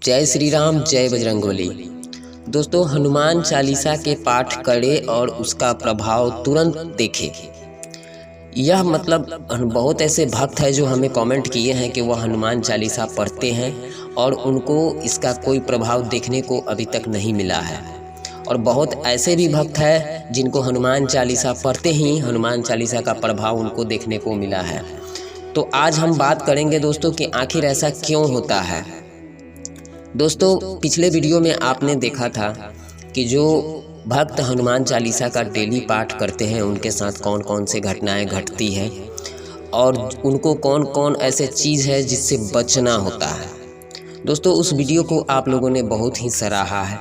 जय श्री राम, जय बजरंगबली। दोस्तों, हनुमान चालीसा के पाठ करें और उसका प्रभाव तुरंत देखें। यह मतलब बहुत ऐसे भक्त हैं जो हमें कमेंट किए हैं कि वह हनुमान चालीसा पढ़ते हैं और उनको इसका कोई प्रभाव देखने को अभी तक नहीं मिला है। और बहुत ऐसे भी भक्त हैं जिनको हनुमान चालीसा पढ़ते ही हनुमान चालीसा का प्रभाव उनको देखने को मिला है। तो आज हम बात करेंगे दोस्तों कि आखिर ऐसा क्यों होता है। दोस्तों, पिछले वीडियो में आपने देखा था कि जो भक्त हनुमान चालीसा का डेली पाठ करते हैं उनके साथ कौन कौन से घटनाएं घटती है और उनको कौन कौन ऐसे चीज़ है जिससे बचना होता है। दोस्तों, उस वीडियो को आप लोगों ने बहुत ही सराहा है,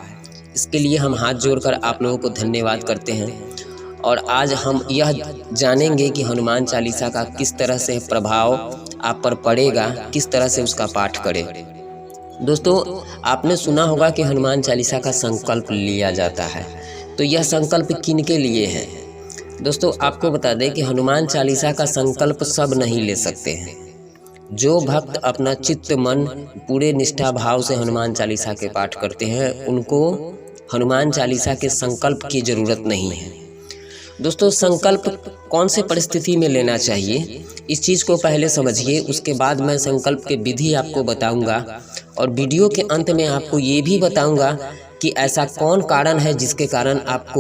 इसके लिए हम हाथ जोड़कर आप लोगों को धन्यवाद करते हैं। और आज हम यह जानेंगे कि हनुमान चालीसा का किस तरह से प्रभाव आप पर पड़ेगा, किस तरह से उसका पाठ करें। दोस्तों, आपने सुना होगा कि हनुमान चालीसा का संकल्प लिया जाता है, तो यह संकल्प किन के लिए है। दोस्तों, आपको बता दें कि हनुमान चालीसा का संकल्प सब नहीं ले सकते हैं। जो भक्त अपना चित्त मन पूरे निष्ठा भाव से हनुमान चालीसा के पाठ करते हैं उनको हनुमान चालीसा के संकल्प की ज़रूरत नहीं है। दोस्तों, संकल्प कौन से परिस्थिति में लेना चाहिए, इस चीज़ को पहले समझिए, उसके बाद मैं संकल्प के विधि आपको बताऊंगा। और वीडियो के अंत में आपको ये भी बताऊंगा कि ऐसा कौन कारण है जिसके कारण आप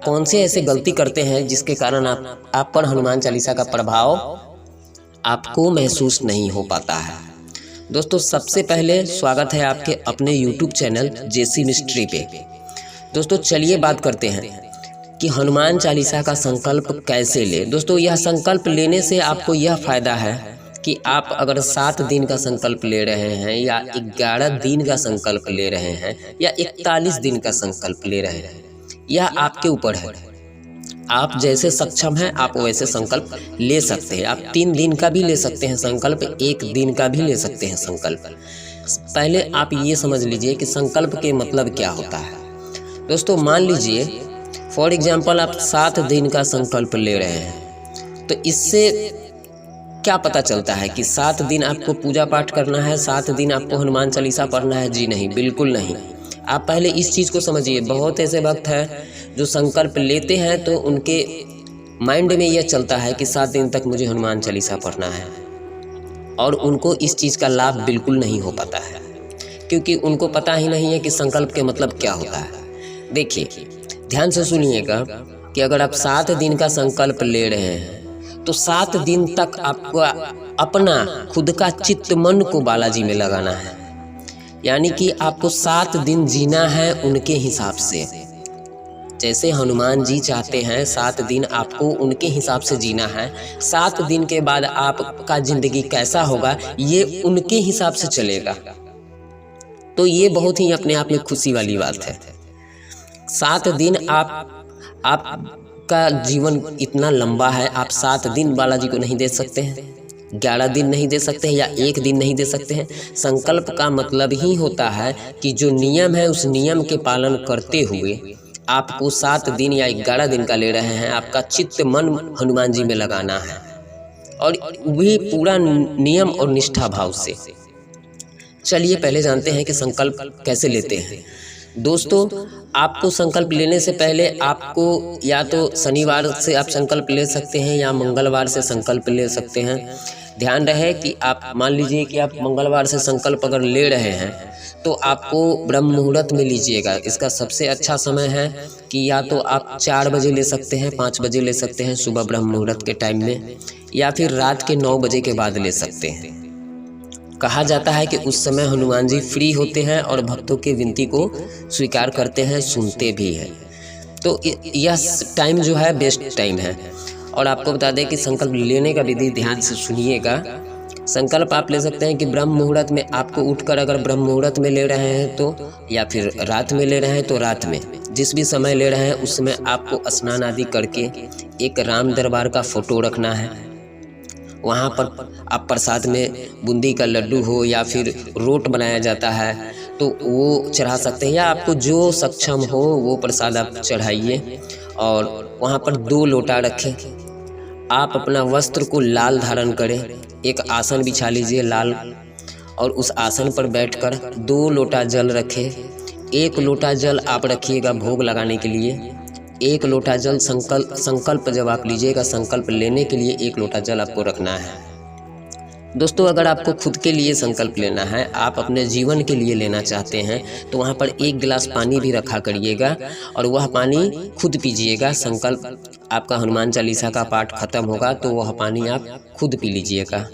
कौन से ऐसे गलती करते हैं जिसके कारण आप पर हनुमान चालीसा का प्रभाव आपको महसूस नहीं हो पाता है। दोस्तों, सबसे पहले स्वागत है आपके अपने YouTube चैनल जेसी मिस्ट्री पे। दोस्तों, चलिए बात करते हैं कि हनुमान चालीसा का संकल्प कैसे ले। दोस्तों, यह संकल्प लेने से आपको यह फ़ायदा है कि आप अगर 7 दिन का संकल्प ले रहे हैं या 11 दिन का संकल्प ले रहे हैं या 41 दिन का संकल्प ले रहे हैं, यह आपके ऊपर है। आप जैसे सक्षम हैं आप वैसे संकल्प ले सकते हैं। आप 3 दिन का भी ले सकते हैं संकल्प, 1 दिन का भी ले सकते हैं संकल्प। पहले आप ये समझ लीजिए कि संकल्प के मतलब क्या होता है। दोस्तों, मान लीजिए फॉर एग्जाम्पल आप 7 दिन का संकल्प ले रहे हैं, तो इससे क्या पता चलता है कि 7 दिन आपको पूजा पाठ करना है, 7 दिन आपको हनुमान चालीसा पढ़ना है? जी नहीं, बिल्कुल नहीं। आप पहले इस चीज़ को समझिए। बहुत ऐसे वक्त हैं जो संकल्प लेते हैं तो उनके माइंड में यह चलता है कि 7 दिन तक मुझे हनुमान चालीसा पढ़ना है, और उनको इस चीज़ का लाभ बिल्कुल नहीं हो पाता है, क्योंकि उनको पता ही नहीं है कि संकल्प के मतलब क्या होता है। देखिए, ध्यान से सुनिएगा कि अगर आप 7 दिन का संकल्प ले रहे हैं तो 7 दिन तक आपको अपना खुद का चित्त मन को बालाजी में लगाना है। यानी कि आपको 7 दिन जीना है उनके हिसाब से। जैसे हनुमान जी चाहते हैं 7 दिन आपको उनके हिसाब से जीना है। 7 दिन के बाद आपका जिंदगी कैसा होगा ये उनके हिसाब से चलेगा। तो ये बहुत ही अपने आप में खुशी वाली बात है। 7 दिन आपका जीवन इतना लंबा है, आप 7 दिन बालाजी को नहीं दे सकते हैं, 11 दिन नहीं दे सकते हैं या 1 दिन नहीं दे सकते हैं। संकल्प का मतलब ही होता है कि जो नियम है उस नियम के पालन करते हुए आपको 7 दिन या 11 दिन का ले रहे हैं, आपका चित्त मन हनुमान जी में लगाना है, और भी पूरा नियम और निष्ठा भाव से। चलिए पहले जानते हैं कि संकल्प कैसे लेते हैं। दोस्तों, आपको संकल्प लेने से पहले आपको या तो शनिवार से आप संकल्प ले सकते हैं या मंगलवार से संकल्प ले सकते हैं। ध्यान रहे कि आप मान लीजिए कि आप मंगलवार से संकल्प अगर ले रहे हैं तो आपको ब्रह्म मुहूर्त में लीजिएगा। इसका सबसे अच्छा समय है कि या तो आप 4 बजे ले सकते हैं, 5 बजे ले सकते हैं सुबह ब्रह्म मुहूर्त के टाइम में, या फिर रात के 9 बजे के बाद ले सकते हैं। कहा जाता है कि उस समय हनुमान जी फ्री होते हैं और भक्तों की विनती को स्वीकार करते हैं, सुनते भी हैं। तो यह टाइम जो है बेस्ट टाइम है। और आपको बता दें कि संकल्प लेने का विधि ध्यान से सुनिएगा। संकल्प आप ले सकते हैं कि ब्रह्म मुहूर्त में आपको उठकर, अगर ब्रह्म मुहूर्त में ले रहे हैं तो, या फिर रात में ले रहे हैं तो रात में, जिस भी समय ले रहे हैं उस समय आपको स्नान आदि करके एक राम दरबार का फोटो रखना है। वहाँ पर आप प्रसाद में बूंदी का लड्डू हो या फिर रोट बनाया जाता है तो वो चढ़ा सकते हैं, या आपको जो सक्षम हो वो प्रसाद आप चढ़ाइए। और वहाँ पर 2 लोटा रखें। आप अपना वस्त्र को लाल धारण करें, एक आसन बिछा लीजिए लाल, और उस आसन पर बैठकर 2 लोटा जल रखें। 1 लोटा जल आप रखिएगा भोग लगाने के लिए। 1 लोटा जल संकल्प जब आप लीजिएगा, संकल्प लेने के लिए 1 लोटा जल आपको रखना है। दोस्तों, अगर आपको खुद के लिए संकल्प लेना है, आप अपने जीवन के लिए लेना चाहते हैं, तो वहाँ पर 1 गिलास पानी भी रखा करिएगा और वह पानी खुद पीजिएगा। संकल्प आपका हनुमान चालीसा का पाठ खत्म होगा तो वह पानी आप खुद पी लीजिएगा।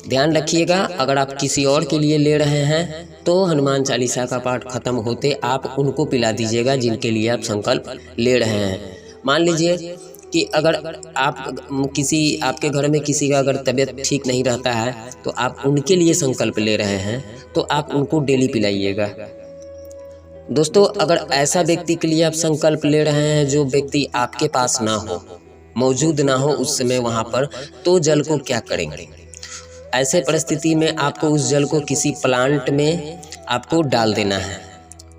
ध्यान रखिएगा, अगर आप किसी और के लिए ले रहे हैं तो हनुमान चालीसा का पाठ खत्म होते आप उनको पिला दीजिएगा जिनके लिए आप संकल्प ले रहे हैं। मान लीजिए कि अगर आपके घर में किसी का अगर तबीयत ठीक नहीं रहता है तो आप उनके लिए संकल्प ले रहे हैं तो आप उनको डेली पिलाइएगा। दोस्तों, अगर ऐसा व्यक्ति के लिए आप संकल्प ले रहे हैं जो व्यक्ति आपके पास ना हो, मौजूद ना हो उस समय वहाँ पर, तो जल को क्या करेंगे? ऐसे परिस्थिति में आपको उस जल को किसी प्लांट में आपको डाल देना है,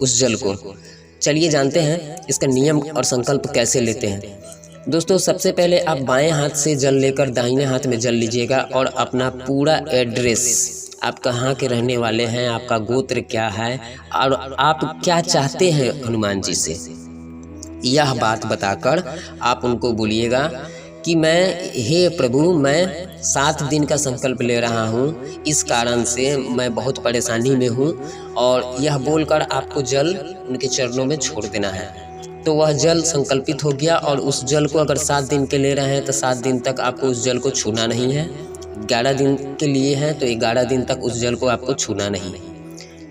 उस जल को। चलिए जानते हैं इसका नियम और संकल्प कैसे लेते हैं। दोस्तों, सबसे पहले आप बाएं हाथ से जल लेकर दाहिने हाथ में जल लीजिएगा और अपना पूरा एड्रेस, आप कहाँ के रहने वाले हैं, आपका गोत्र क्या है और आप क्या चाहते हैं हनुमान जी से, यह बात बताकर आप उनको बोलिएगा कि हे प्रभु, मैं 7 दिन का संकल्प ले रहा हूँ, इस कारण से मैं बहुत परेशानी में हूँ। और यह बोलकर आपको जल उनके चरणों में छोड़ देना है। तो वह जल संकल्पित हो गया और उस जल को अगर 7 दिन के ले रहे हैं तो 7 दिन तक आपको उस जल को छूना नहीं है। 11 दिन के लिए हैं तो 11 दिन तक उस जल को आपको छूना नहीं है।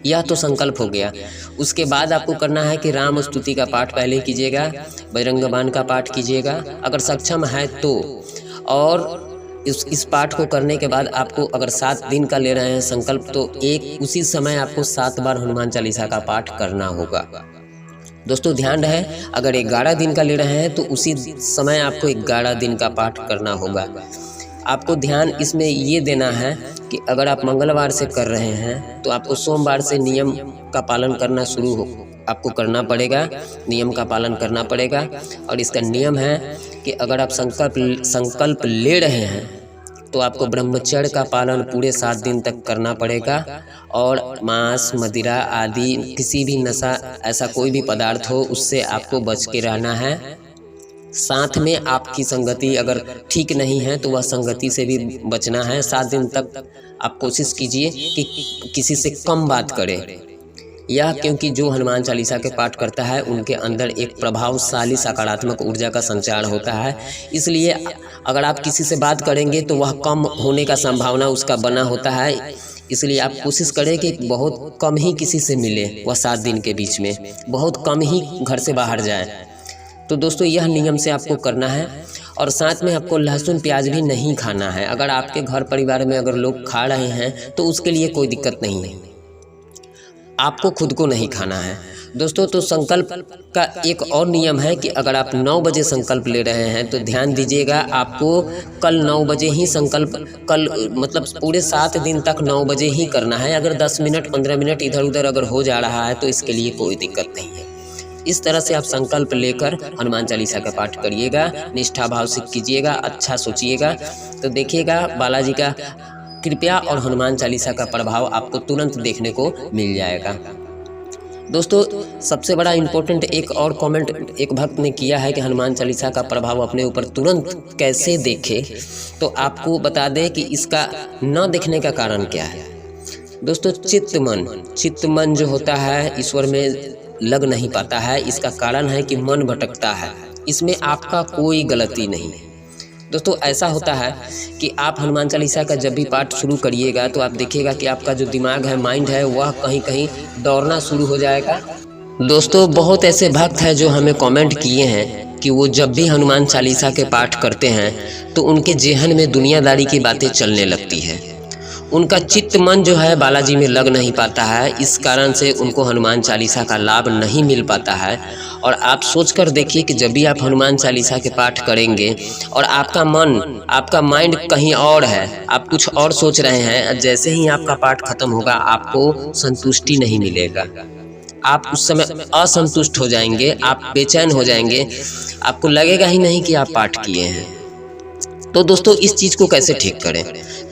यह तो संकल्प हो गया। उसके बाद आपको करना है कि राम स्तुति का पाठ पहले कीजिएगा, बजरंग बाण का पाठ कीजिएगा अगर सक्षम है तो। और इस पाठ को करने के बाद आपको अगर 7 दिन का ले रहे हैं संकल्प तो उसी समय आपको 7 बार हनुमान चालीसा का पाठ करना होगा। दोस्तों, ध्यान रहे, अगर 11 दिन का ले रहे हैं तो उसी समय आपको 11 दिन का पाठ करना होगा। आपको ध्यान इसमें ये देना है कि अगर आप मंगलवार से कर रहे हैं तो आपको सोमवार से नियम का पालन करना आपको करना पड़ेगा, नियम का पालन करना पड़ेगा। और इसका नियम है कि अगर आप संकल्प ले रहे हैं तो आपको ब्रह्मचर्य का पालन पूरे 7 दिन तक करना पड़ेगा। और मांस, मदिरा आदि किसी भी नशा, ऐसा कोई भी पदार्थ हो उससे आपको बच के रहना है। साथ में आपकी संगति अगर ठीक नहीं है तो वह संगति से भी बचना है। 7 दिन तक आप कोशिश कीजिए कि किसी से कम बात करें। यह क्योंकि जो हनुमान चालीसा के पाठ करता है उनके अंदर एक प्रभावशाली सकारात्मक ऊर्जा का संचार होता है, इसलिए अगर आप किसी से बात करेंगे तो वह कम होने का संभावना उसका बना होता है। इसलिए आप कोशिश करें कि बहुत कम ही किसी से मिले, वह 7 दिन के बीच में बहुत कम ही घर से बाहर जाए। तो दोस्तों, यह नियम से आपको करना है। और साथ में आपको लहसुन प्याज भी नहीं खाना है। अगर आपके घर परिवार में अगर लोग खा रहे हैं तो उसके लिए कोई दिक्कत नहीं है, आपको खुद को नहीं खाना है। दोस्तों, तो संकल्प का एक और नियम है कि अगर आप 9 बजे संकल्प ले रहे हैं तो ध्यान दीजिएगा, आपको कल 9 बजे ही संकल्प, मतलब पूरे 7 दिन तक 9 बजे ही करना है। अगर 10 मिनट 15 मिनट इधर उधर अगर हो जा रहा है तो इसके लिए कोई दिक्कत नहीं है। इस तरह से आप संकल्प लेकर हनुमान चालीसा का पाठ करिएगा, निष्ठा भाव से कीजिएगा, अच्छा सोचिएगा, तो देखिएगा बालाजी का कृपया और हनुमान चालीसा का प्रभाव आपको तुरंत देखने को मिल जाएगा। दोस्तों, सबसे बड़ा इम्पोर्टेंट एक और कमेंट एक भक्त ने किया है कि हनुमान चालीसा का प्रभाव अपने ऊपर तुरंत कैसे देखे, तो आपको बता दें कि इसका न देखने का कारण क्या है। दोस्तों, चित्त मन जो होता है ईश्वर में लग नहीं पाता है। इसका कारण है कि मन भटकता है, इसमें आपका कोई गलती नहीं है। दोस्तों, ऐसा होता है कि आप हनुमान चालीसा का जब भी पाठ शुरू करिएगा तो आप देखिएगा कि आपका जो दिमाग है, माइंड है, वह कहीं कहीं दौड़ना शुरू हो जाएगा। दोस्तों, बहुत ऐसे भक्त हैं जो हमें कमेंट किए हैं कि वो जब भी हनुमान चालीसा के पाठ करते हैं तो उनके जेहन में दुनियादारी की बातें चलने लगती है। उनका चित्त मन जो है बालाजी में लग नहीं पाता है, इस कारण से उनको हनुमान चालीसा का लाभ नहीं मिल पाता है। और आप सोचकर देखिए कि जब भी आप हनुमान चालीसा के पाठ करेंगे और आपका मन, आपका माइंड कहीं और है, आप कुछ और सोच रहे हैं, जैसे ही आपका पाठ खत्म होगा आपको संतुष्टि नहीं मिलेगा। आप उस समय असंतुष्ट हो जाएंगे, आप बेचैन हो जाएंगे, आपको लगेगा ही नहीं कि आप पाठ किए हैं। तो दोस्तों इस चीज़ को कैसे ठीक करें?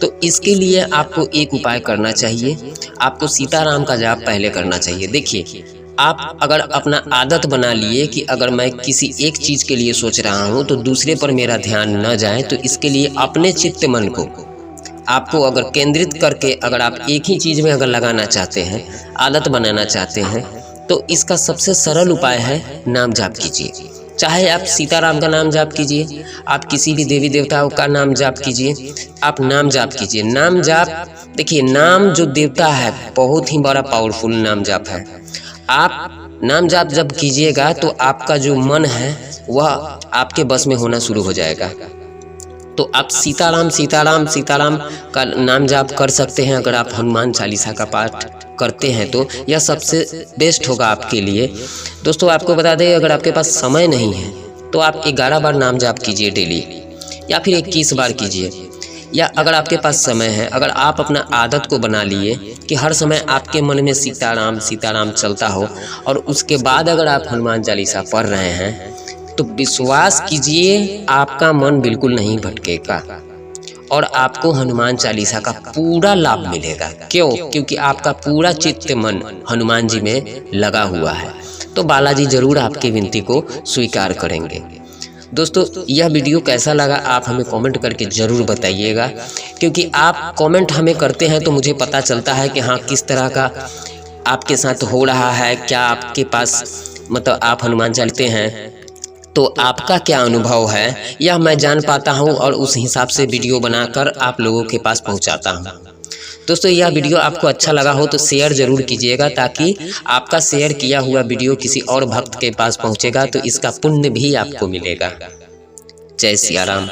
तो इसके लिए आपको एक उपाय करना चाहिए, आपको सीताराम का जाप पहले करना चाहिए। देखिए, आप अगर अपना आदत बना लिए कि अगर मैं किसी एक चीज़ के लिए सोच रहा हूँ तो दूसरे पर मेरा ध्यान न जाए, तो इसके लिए अपने चित्त मन को आपको अगर केंद्रित करके अगर आप एक ही चीज़ में अगर लगाना चाहते हैं, आदत बनाना चाहते हैं, तो इसका सबसे सरल उपाय है नाम जाप कीजिए। चाहे आप सीताराम का नाम जाप कीजिए, आप किसी भी देवी देवताओं का नाम जाप कीजिए, आप नाम जाप कीजिए। नाम जाप, देखिए नाम जो देवता है बहुत ही बड़ा पावरफुल नाम जाप है। आप नाम जाप जब कीजिएगा तो आपका जो मन है वह आपके बस में होना शुरू हो जाएगा। तो आप सीताराम सीताराम सीताराम का नाम जाप कर सकते हैं। अगर आप हनुमान चालीसा का पाठ करते हैं तो यह सबसे बेस्ट होगा आपके लिए। दोस्तों आपको बता दें, अगर आपके पास समय नहीं है तो आप 11 बार नाम जाप कीजिए डेली, या फिर 21 बार कीजिए। या अगर आपके पास समय है, अगर आप अपना आदत को बना लिए कि हर समय आपके मन में सीताराम सीताराम चलता हो, और उसके बाद अगर आप हनुमान चालीसा पढ़ रहे हैं, तो विश्वास कीजिए आपका मन बिल्कुल नहीं भटकेगा और आपको हनुमान चालीसा का पूरा लाभ मिलेगा। क्यों? क्योंकि आपका पूरा चित्त मन हनुमान जी में लगा हुआ है। तो बालाजी जरूर आपकी विनती को स्वीकार करेंगे। दोस्तों यह वीडियो कैसा लगा आप हमें कमेंट करके ज़रूर बताइएगा, क्योंकि आप कमेंट हमें करते हैं तो मुझे पता चलता है कि हाँ किस तरह का आपके साथ हो रहा है, क्या आपके पास मतलब आप हनुमान चालते हैं तो आपका क्या अनुभव है, यह मैं जान पाता हूं और उस हिसाब से वीडियो बनाकर आप लोगों के पास पहुंचाता हूं। दोस्तों यह वीडियो आपको अच्छा लगा हो तो शेयर ज़रूर कीजिएगा, ताकि आपका शेयर किया हुआ वीडियो किसी और भक्त के पास पहुंचेगा तो इसका पुण्य भी आपको मिलेगा। जय सिया राम।